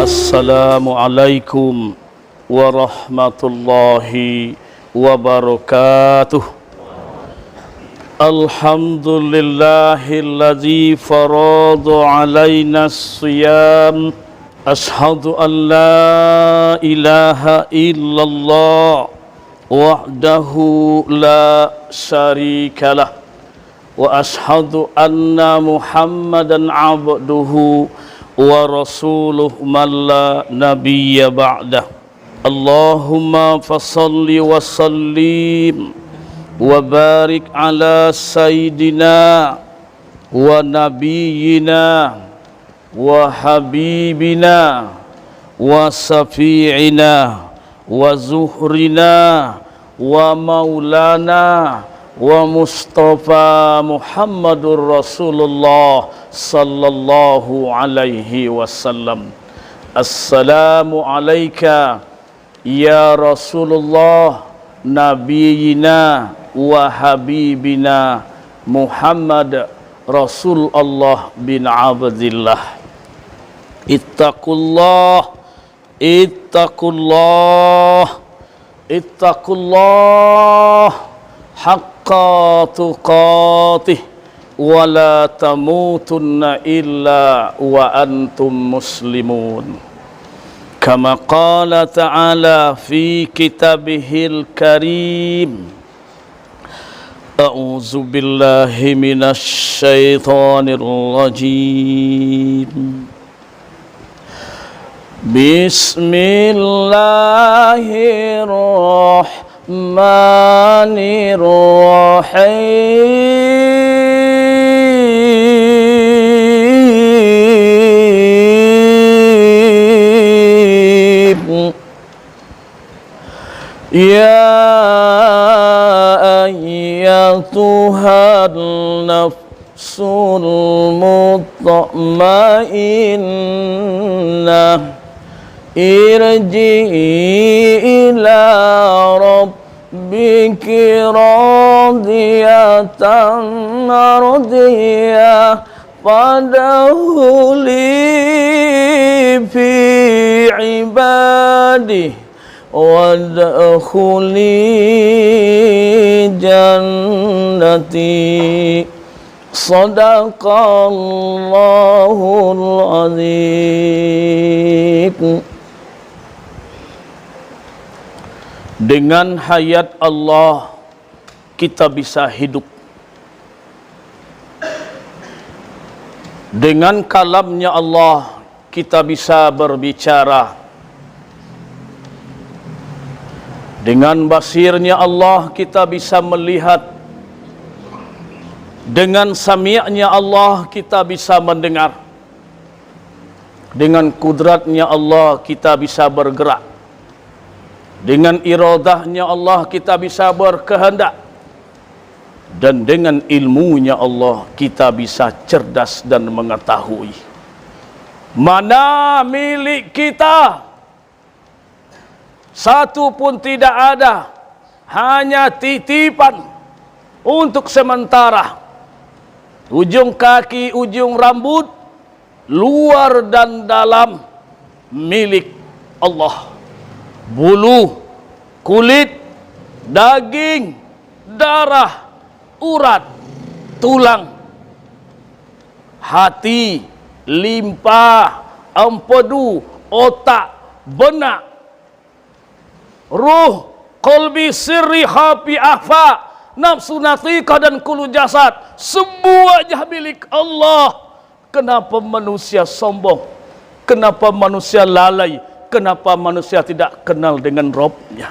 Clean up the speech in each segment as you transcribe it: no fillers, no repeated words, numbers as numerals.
Assalamualaikum warahmatullahi wabarakatuh. Alhamdulillahilladzi farada alaina as-siyam. Ashhadu an la ilaha illallah wahdahu la syarikalah wa ashhadu anna Muhammadan abduhu wa rasuluh man la nabiyya ba'dah. Allahumma fasalli wa sallim wa barik ala sayyidina wa nabiyyina wa habibina wa safi'ina wa zuhrina wa maulana wa Mustafa Muhammadur Rasulullah sallallahu alaihi wasallam. Assalamu alayka ya Rasulullah nabiyina wa habibina Muhammad Rasulullah bin Abdillah. Ittaqullah ittaqullah ittaqullah haqqa tuqatih wa la tamutunna illa wa antum muslimun. Kama qala ta'ala fi kitabihil karim. A'udzu billahi minasy syaithanir rajim. Bismillahirrahmanirrahim. Ya ayyatuhan nafsul mutmainnah irji'i ila rabbiki radiyatan mardiyah fadkhuli fi ibadihi wadkhuli jannati. Sadaqallahul azim. Dengan hayat Allah kita bisa hidup. Dengan kalamnya Allah kita bisa berbicara. Dengan basirnya Allah kita bisa melihat. Dengan sami'nya Allah kita bisa mendengar. Dengan kudratnya Allah kita bisa bergerak. Dengan iradahnya Allah kita bisa berkehendak. Dan dengan ilmunya Allah kita bisa cerdas dan mengetahui mana milik kita. Satu pun tidak ada, hanya titipan untuk sementara. Ujung kaki, ujung rambut, luar dan dalam milik Allah. Bulu, kulit, daging, darah, urat, tulang, hati, limpa, empedu, otak, benak, ruh, qalbi, sirri, hafi, ahfa, nafsu, natiqah dan kulu jasad, semuanya milik Allah. Kenapa manusia sombong? Kenapa manusia lalai? Kenapa manusia tidak kenal dengan Rabb-Nya?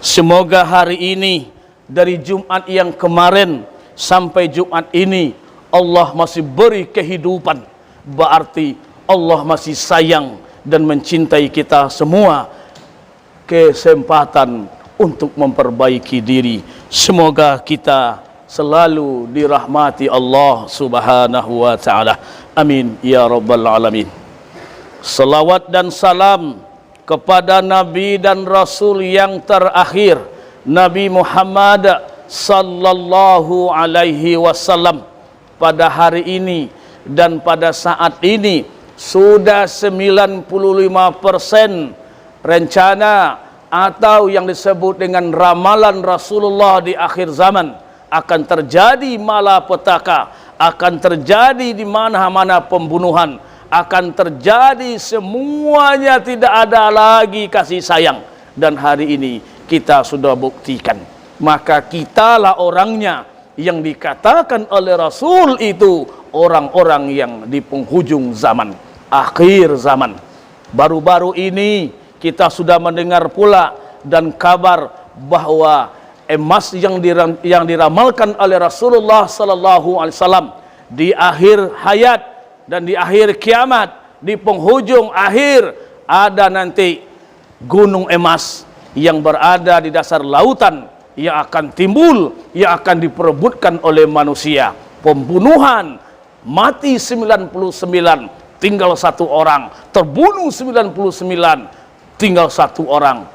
Semoga hari ini, dari Jumat yang kemarin sampai Jumat ini, Allah masih beri kehidupan. Berarti Allah masih sayang dan mencintai kita semua. Kesempatan untuk memperbaiki diri. Semoga kita selalu dirahmati Allah subhanahu wa ta'ala. Amin ya rabbal alamin. Salawat dan salam kepada Nabi dan Rasul yang terakhir, Nabi Muhammad sallallahu alaihi wasallam. Pada hari ini dan pada saat ini sudah 95% rencana atau yang disebut dengan ramalan Rasulullah di akhir zaman akan terjadi malapetaka, akan terjadi di mana-mana pembunuhan, akan terjadi semuanya, tidak ada lagi kasih sayang. Dan hari ini kita sudah buktikan. Maka kitalah orangnya yang dikatakan oleh Rasul itu orang-orang yang di penghujung zaman, akhir zaman. Baru-baru ini kita sudah mendengar pula dan kabar bahwa emas yang diramalkan oleh Rasulullah sallallahu alaihi wasallam di akhir hayat dan di akhir kiamat, di penghujung akhir, ada nanti gunung emas yang berada di dasar lautan yang akan timbul, yang akan diperebutkan oleh manusia. Pembunuhan, mati 99, tinggal satu orang, terbunuh 99, tinggal satu orang.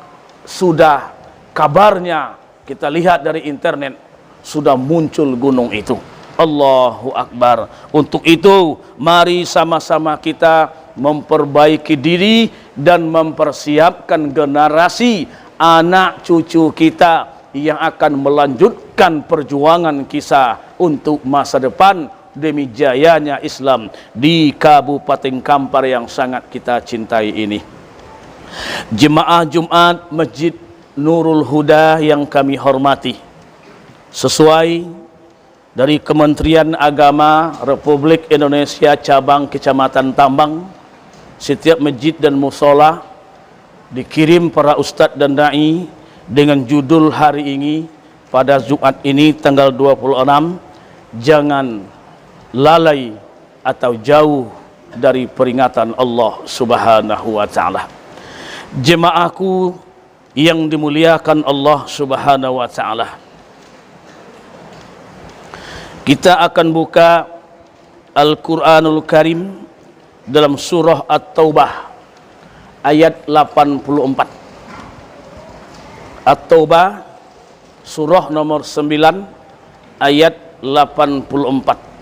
Sudah kabarnya kita lihat dari internet, sudah muncul gunung itu. Allahu Akbar. Untuk itu mari sama-sama kita memperbaiki diri dan mempersiapkan generasi anak cucu kita yang akan melanjutkan perjuangan kita untuk masa depan demi jayanya Islam di Kabupaten Kampar yang sangat kita cintai ini. Jemaah Jumat Masjid Nurul Huda yang kami hormati, sesuai dari Kementerian Agama Republik Indonesia cabang Kecamatan Tambang, setiap masjid dan musola dikirim para ustadz dan dai dengan judul hari ini pada Jumat ini tanggal 26, jangan lalai atau jauh dari peringatan Allah Subhanahu wa taala. Jemaahku yang dimuliakan Allah Subhanahu wa taala, kita akan buka Al-Qur'anul Karim dalam surah At-Taubah ayat 84. At-Taubah surah nomor 9 ayat 84.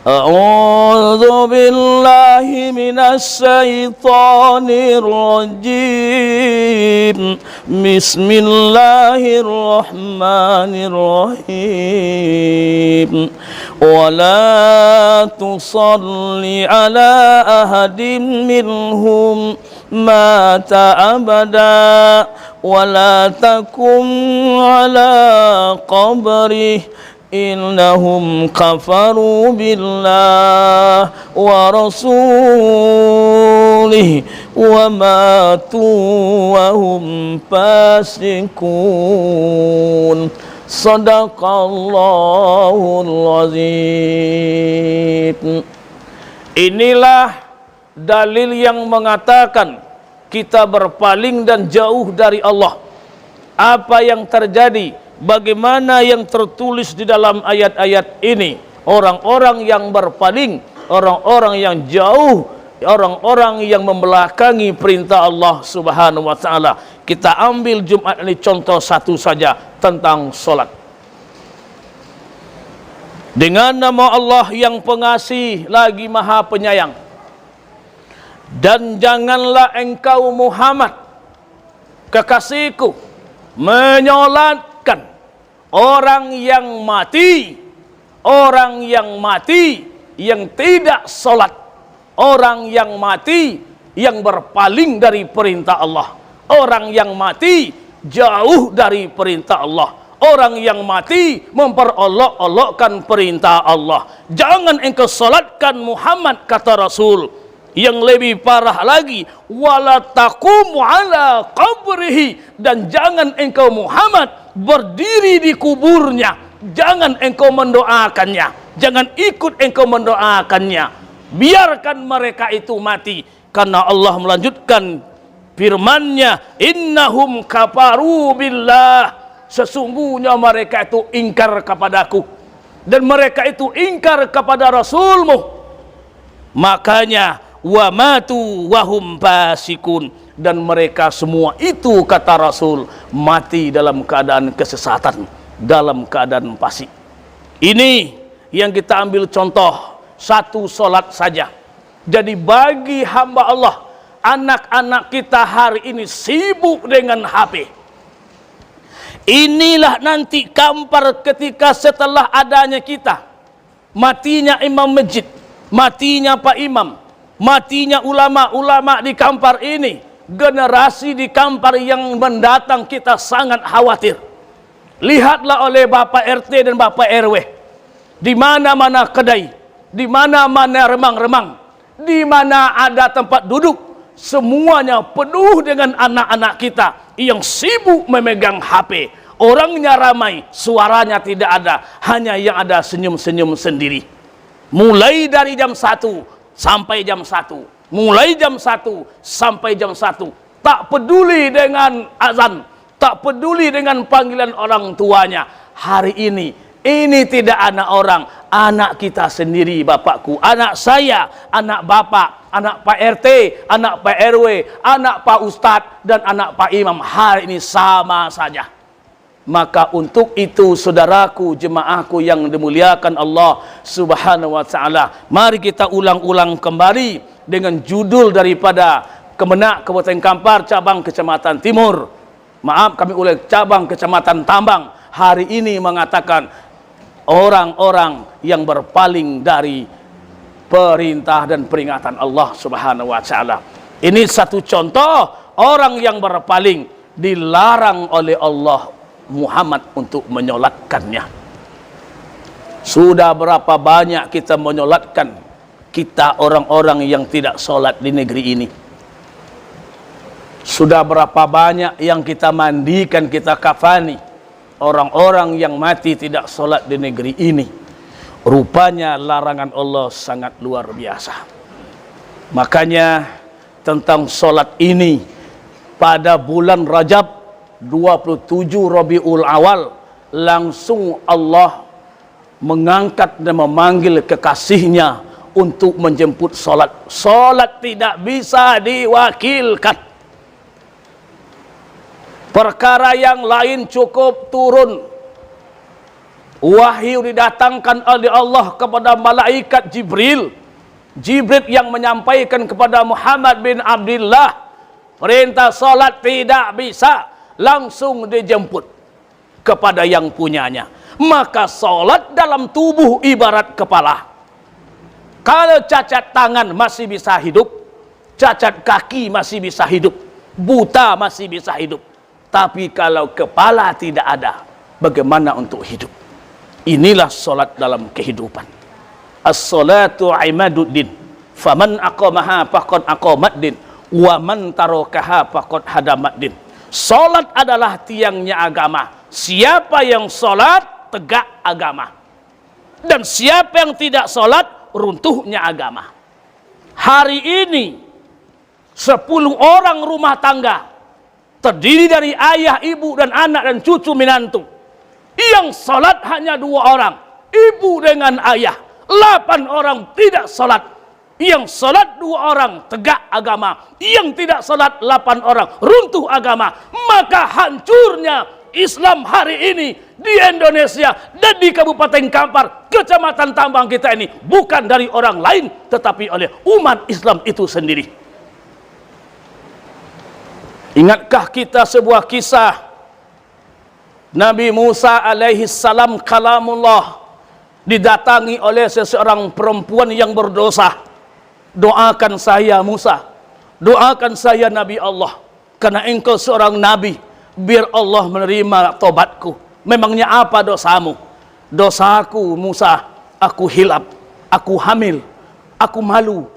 A'udzu billahi minasy syaithanir rajim. Bismillahirrahmanirrahim. Wa la tusalli ala ahadin minhum mata abada wa la takum ala qabrih innahum kafaru billah wa rasulih wa matu wa hum fasikun. Sadaqallahul azim. Inilah dalil yang mengatakan kita berpaling dan jauh dari Allah. Apa yang terjadi? Bagaimana yang tertulis di dalam ayat-ayat ini? Orang-orang yang berpaling, orang-orang yang jauh, orang-orang yang membelakangi perintah Allah Subhanahu wa taala. Kita ambil Jumat ini contoh satu saja tentang solat. Dengan nama Allah yang pengasih lagi maha penyayang. Dan janganlah engkau Muhammad, kekasihku, menyolatkan orang yang mati, yang tidak solat, orang yang mati yang berpaling dari perintah Allah, orang yang mati jauh dari perintah Allah, orang yang mati memperolok-olokkan perintah Allah. Jangan engkau solatkan Muhammad, kata Rasul. Yang lebih parah lagi, wala taqumu ala qabrihi, dan jangan engkau Muhammad berdiri di kuburnya, jangan engkau mendoakannya, jangan ikut engkau mendoakannya, biarkan mereka itu mati. Karena Allah melanjutkan firman-Nya, innahum kafaru billah, sesungguhnya mereka itu ingkar kepadaku dan mereka itu ingkar kepada Rasulmu. Makanya wa matu wahum fasikun, dan mereka semua itu, kata Rasul, mati dalam keadaan kesesatan, dalam keadaan fasik. Ini yang kita ambil contoh satu solat saja. Jadi bagi hamba Allah, anak-anak kita hari ini sibuk dengan HP. Inilah nanti kampar ketika setelah adanya kita, matinya imam masjid, matinya Pak Imam, matinya ulama-ulama di kampar ini, generasi di kampar yang mendatang kita sangat khawatir. Lihatlah oleh Bapak RT dan Bapak RW, di mana-mana kedai, di mana-mana remang-remang, di mana ada tempat duduk, semuanya penuh dengan anak-anak kita yang sibuk memegang HP. Orangnya ramai, suaranya tidak ada, hanya yang ada senyum-senyum sendiri. Mulai dari jam 1 sampai jam 1, mulai jam 1 sampai jam 1, tak peduli dengan azan, tak peduli dengan panggilan orang tuanya. Hari ini tidak anak orang, anak kita sendiri, Bapakku, anak saya, anak Bapak, anak Pak RT, anak Pak RW, anak Pak Ustadz, dan anak Pak Imam. Hari ini sama saja. Maka untuk itu, saudaraku, jemaahku yang dimuliakan Allah Subhanahu wa Ta'ala, mari kita ulang-ulang kembali dengan judul daripada Kemenak Kabupaten Kampar cabang Kecamatan Timur. Maaf, kami ulang, cabang Kecamatan Tambang. Hari ini mengatakan orang-orang yang berpaling dari perintah dan peringatan Allah Subhanahu wa Ta'ala. Ini satu contoh orang yang berpaling, dilarang oleh Allah Muhammad untuk menyolatkannya. Sudah berapa banyak kita menyolatkan kita orang-orang yang tidak solat di negeri ini? Sudah berapa banyak yang kita mandikan, kita kafani orang-orang yang mati tidak solat di negeri ini? Rupanya larangan Allah sangat luar biasa. Makanya tentang solat ini, pada bulan Rajab 27 Rabiul Awal, langsung Allah mengangkat dan memanggil kekasihnya untuk menjemput solat. Solat tidak bisa diwakilkan. Perkara yang lain cukup turun wahyu didatangkan oleh Allah kepada malaikat Jibril. Jibril yang menyampaikan kepada Muhammad bin Abdullah perintah solat tidak bisa, langsung dijemput kepada yang punyanya. Maka solat dalam tubuh ibarat kepala. Kalau cacat tangan masih bisa hidup, cacat kaki masih bisa hidup, buta masih bisa hidup. Tapi kalau kepala tidak ada, bagaimana untuk hidup? Inilah solat dalam kehidupan. As-salatu imaduddin, faman aqamaha faqad aqamaddin, wa man tarakaha faqad hadamaddin. Solat adalah tiangnya agama. Siapa yang solat, tegak agama. Dan siapa yang tidak solat, runtuhnya agama. Hari ini 10 orang rumah tangga terdiri dari ayah, ibu, dan anak, dan cucu menantu. Yang solat hanya 2 orang, ibu dengan ayah. 8 orang tidak solat. Yang solat 2 orang, tegak agama. Yang tidak solat 8 orang, runtuh agama. Maka hancurnya Islam hari ini di Indonesia dan di Kabupaten Kampar, Kecamatan Tambang kita ini, bukan dari orang lain, tetapi oleh umat Islam itu sendiri. Ingatkah kita sebuah kisah Nabi Musa alaihi salam kalamullah didatangi oleh seseorang perempuan yang berdosa. Doakan saya Musa, doakan saya Nabi Allah, karena engkau seorang Nabi, biar Allah menerima tobatku. Memangnya apa dosamu? Dosaku Musa, aku hilap, aku hamil, aku malu,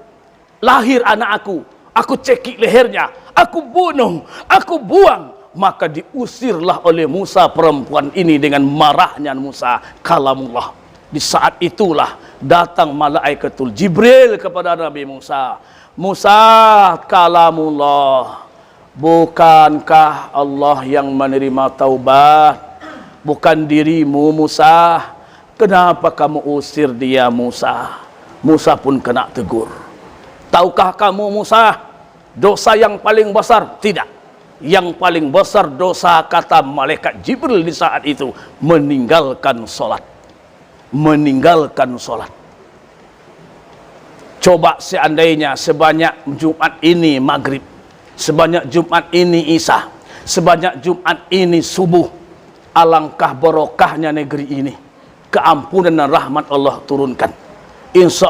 lahir anak aku cekik lehernya, aku bunuh, aku buang. Maka diusirlah oleh Musa perempuan ini dengan marahnya Musa kalamullah. Di saat itulah datang malaikatul Jibril kepada Nabi Musa. Musa, kalamullah, bukankah Allah yang menerima taubat? Bukan dirimu Musa. Kenapa kamu usir dia Musa? Musa pun kena tegur. Tahukah kamu Musa, dosa yang paling besar? Tidak. Yang paling besar dosa, kata malaikat Jibril di saat itu, meninggalkan sholat. Meninggalkan sholat. Coba seandainya sebanyak Jumat ini maghrib, sebanyak Jumat ini isya, sebanyak Jumat ini subuh, alangkah barokahnya negeri ini. Keampunan dan rahmat Allah turunkan. Insya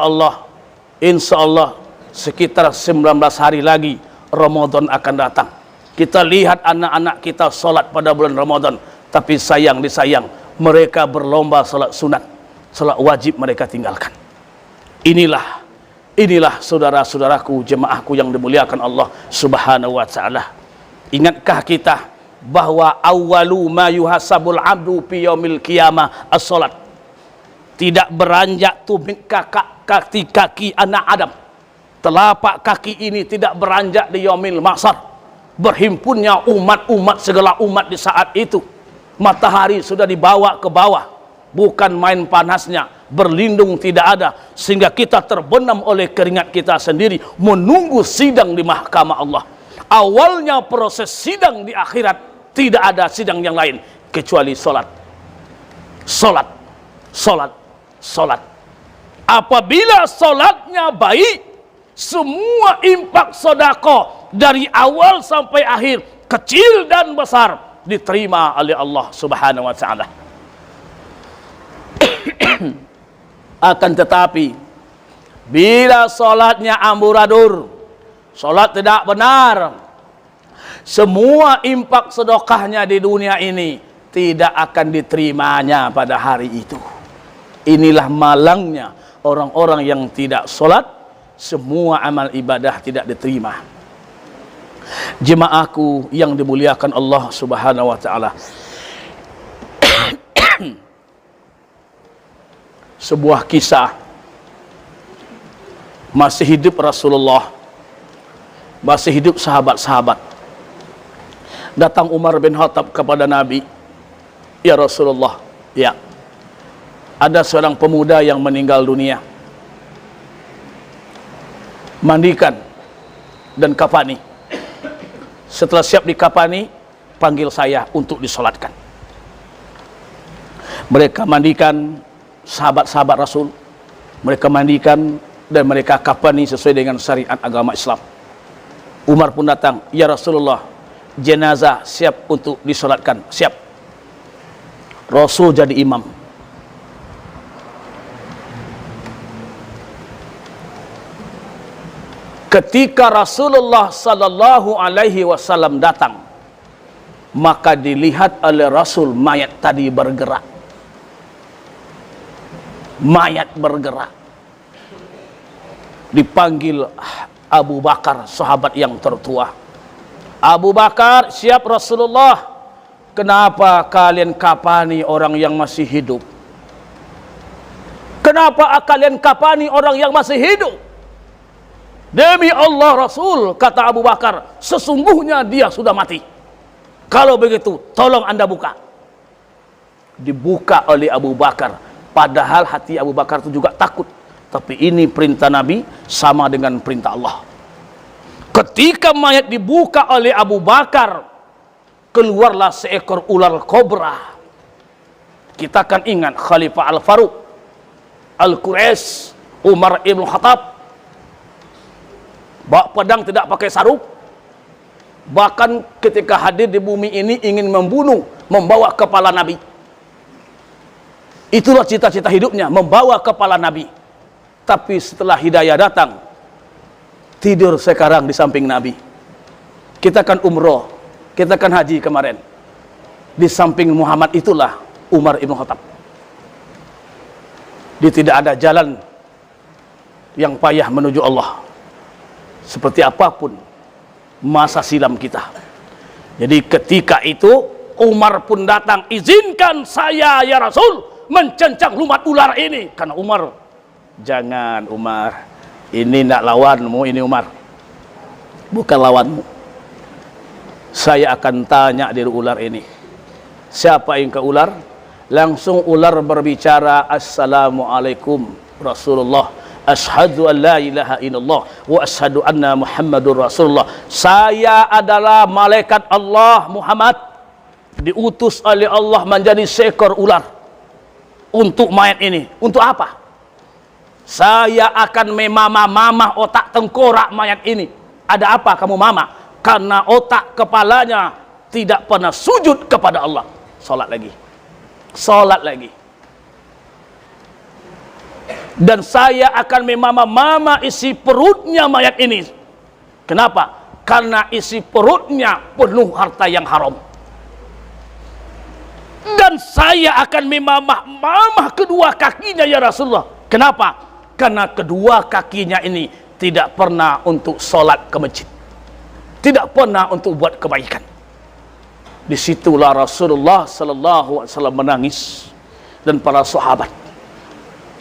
Allah sekitar 19 hari lagi Ramadan akan datang. Kita lihat anak-anak kita sholat pada bulan Ramadan, tapi sayang disayang, mereka berlomba sholat sunat, sholat wajib mereka tinggalkan. Inilah saudara-saudaraku, jemaahku yang dimuliakan Allah Subhanahu wa taala. Ingatkah kita bahwa awwalu ma yuhasabul abdu fi yaumil qiyamah as-salat. Tidak beranjak tumit kaki anak Adam. Telapak kaki ini tidak beranjak di yaumil mahsyar. Berhimpunnya umat-umat, segala umat di saat itu. Matahari sudah dibawa ke bawah. Bukan main panasnya, berlindung tidak ada, sehingga kita terbenam oleh keringat kita sendiri menunggu sidang di mahkamah Allah. Awalnya proses sidang di akhirat, tidak ada sidang yang lain kecuali solat. Apabila solatnya baik, semua infak sedekah dari awal sampai akhir, kecil dan besar, diterima oleh Allah Subhanahu wa taala. Akan tetapi bila solatnya amburadur, solat tidak benar, semua infak sedekahnya di dunia ini tidak akan diterimanya pada hari itu. Inilah malangnya orang-orang yang tidak solat, semua amal ibadah tidak diterima. Jemaahku yang dimuliakan Allah Subhanahu wa taala. Sebuah kisah, masih hidup Rasulullah, masih hidup sahabat-sahabat. Datang Umar bin Khattab kepada Nabi, "Ya Rasulullah, ya, ada seorang pemuda yang meninggal dunia. Mandikan dan kafani. Setelah siap dikafani, panggil saya untuk disolatkan." Mereka mandikan, sahabat-sahabat Rasul, mereka mandikan dan mereka kafani sesuai dengan syariat agama Islam. Umar pun datang, "Ya Rasulullah, jenazah siap untuk disolatkan." Siap. Rasul jadi imam. Ketika Rasulullah sallallahu alaihi wasallam datang, maka dilihat oleh Rasul mayat tadi bergerak. Mayat bergerak. Dipanggil Abu Bakar, sahabat yang tertua. "Abu Bakar, siap Rasulullah. Kenapa kalian kafani orang yang masih hidup? Kenapa kalian kafani orang yang masih hidup?" "Demi Allah Rasul," kata Abu Bakar, "sesungguhnya dia sudah mati. Kalau begitu, tolong Anda buka." Dibuka oleh Abu Bakar. Padahal hati Abu Bakar itu juga takut. Tapi ini perintah Nabi sama dengan perintah Allah. Ketika mayat dibuka oleh Abu Bakar, keluarlah seekor ular kobra. Kita akan ingat Khalifah Al-Faruq, Al-Quraisy, Umar ibn Khattab. Bawa pedang tidak pakai sarung. Bahkan ketika hadir di bumi ini ingin membunuh, membawa kepala Nabi. Itulah cita-cita hidupnya, membawa kepala Nabi. Tapi setelah hidayah datang, tidur sekarang di samping Nabi. Kita kan umroh, kita kan haji kemarin. Di samping Muhammad itulah Umar ibn Khattab. Dia tidak ada jalan yang payah menuju Allah. Seperti apapun masa silam kita. Jadi ketika itu Umar pun datang, "Izinkan saya ya Rasul mencencang lumat ular ini." Karena Umar, "Jangan Umar, ini nak lawanmu, ini Umar, bukan lawanmu. Saya akan tanya diri ular ini, siapa yang ke ular?" Langsung ular berbicara, "Assalamualaikum Rasulullah, asyhadu an la ilaha illallah wa asyhadu anna Muhammadur Rasulullah." Saya adalah malaikat Allah Muhammad, diutus oleh Allah menjadi seekor ular. Untuk mayat ini, untuk apa? Saya akan memamah-mamah otak tengkorak mayat ini. Ada apa kamu mama? Karena otak kepalanya tidak pernah sujud kepada Allah. Salat lagi. Salat lagi. Dan saya akan memamah-mamah isi perutnya mayat ini. Kenapa? Karena isi perutnya penuh harta yang haram. Dan saya akan memamah-mamah kedua kakinya ya Rasulullah. Kenapa? Karena kedua kakinya ini tidak pernah untuk sholat ke masjid. Tidak pernah untuk buat kebaikan. Disitulah Rasulullah sallallahu alaihi wasallam menangis. Dan para sahabat.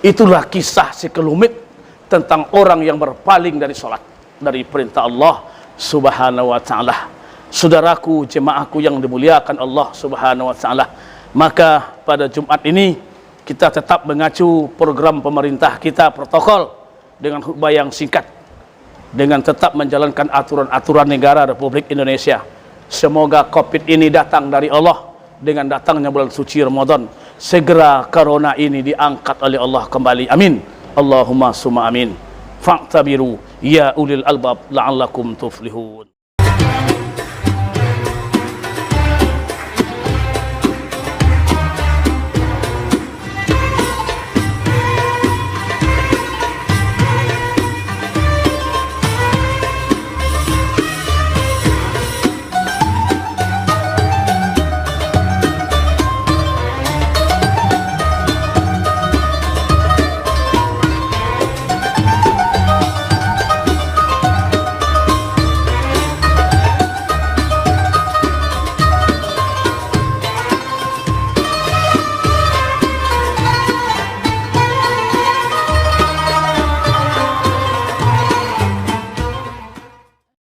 Itulah kisah sekelumit tentang orang yang berpaling dari sholat, dari perintah Allah subhanahu wa ta'ala. Saudaraku, jemaahku yang dimuliakan Allah subhanahu wa ta'ala, maka pada Jumat ini kita tetap mengacu program pemerintah kita, protokol, dengan khutbah yang singkat, dengan tetap menjalankan aturan-aturan negara Republik Indonesia. Semoga COVID ini datang dari Allah. Dengan datangnya bulan suci Ramadan, segera corona ini diangkat oleh Allah kembali. Amin. Allahumma summa amin. Fa'tabiru ya ulil albab la'allakum tuflihun.